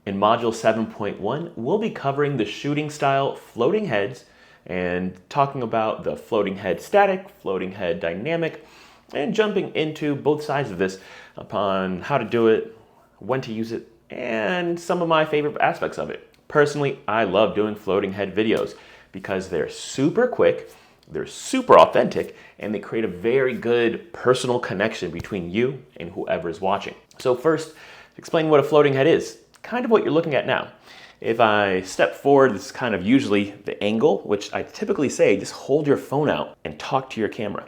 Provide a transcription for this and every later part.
In Module 7.1, we'll be covering the shooting style floating heads and talking about the floating head static, floating head dynamic, and jumping into both sides of this upon how to do it, when to use it, and some of my favorite aspects of it. Personally, I love doing floating head videos because they're super quick, they're super authentic, and they create a very good personal connection between you and whoever is watching. So first, explain what a floating head is, kind of what you're looking at now. If I step forward, this is kind of usually the angle, which I typically say, just hold your phone out and talk to your camera.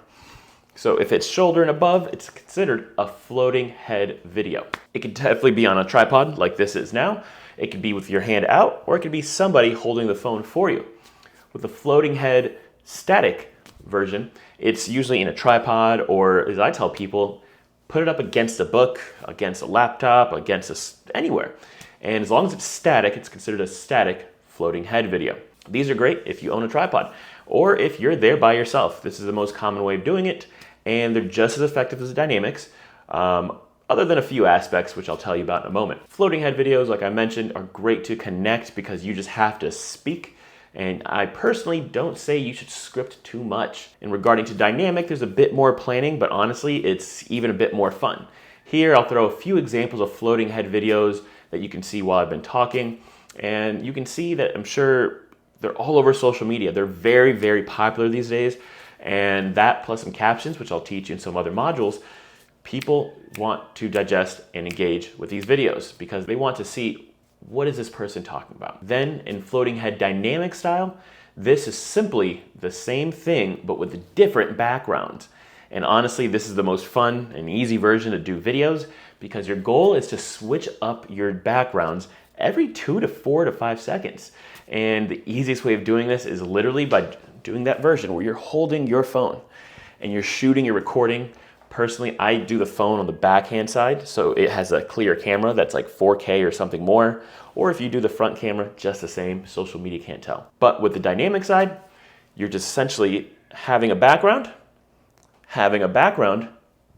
So if it's shoulder and above, it's considered a floating head video. It could definitely be on a tripod like this is now. It could be with your hand out, or it could be somebody holding the phone for you. With the floating head static version, it's usually in a tripod, or as I tell people, put it up against a book, against a laptop, anywhere. And as long as it's static, it's considered a static floating head video. These are great if you own a tripod, or if you're there by yourself. This is the most common way of doing it, and they're just as effective as the dynamics, other than a few aspects, which I'll tell you about in a moment. Floating head videos, like I mentioned, are great to connect because you just have to speak. And I personally don't say you should script too much. And regarding to dynamic, there's a bit more planning, but honestly, it's even a bit more fun. Here, I'll throw a few examples of floating head videos that you can see while I've been talking. And you can see that I'm sure they're all over social media. They're very, very popular these days. And that plus some captions, which I'll teach you in some other modules, people want to digest and engage with these videos because they want to see, what is this person talking about? Then in floating head dynamic style, this is simply the same thing, but with a different background. And honestly, this is the most fun and easy version to do videos because your goal is to switch up your backgrounds every 2 to 4 to 5 seconds. And the easiest way of doing this is literally by doing that version where you're holding your phone and you're shooting, you're recording. Personally, I do the phone on the backhand side, so it has a clear camera that's like 4K or something more. Or if you do the front camera, just the same, social media can't tell. But with the dynamic side, you're just essentially having a background, having a background,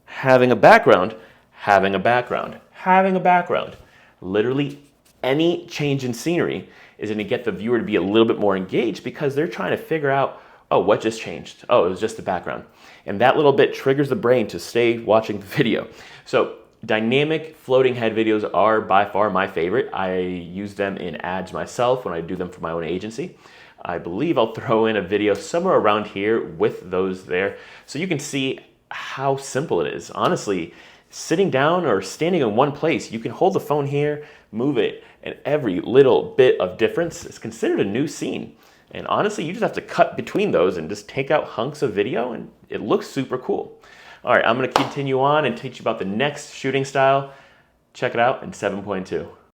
having a background, having a background, having a background. Literally any change in scenery is going to get the viewer to be a little bit more engaged because they're trying to figure out, oh, what just changed? Oh, it was just the background. And that little bit triggers the brain to stay watching the video. So dynamic floating head videos are by far my favorite. I use them in ads myself when I do them for my own agency. I believe I'll throw in a video somewhere around here with those there so you can see how simple it is. Honestly, sitting down or standing in one place, you can hold the phone here, move it, and every little bit of difference is considered a new scene. And honestly, you just have to cut between those and just take out hunks of video and it looks super cool. All right, I'm gonna continue on and teach you about the next shooting style. Check it out in 7.2.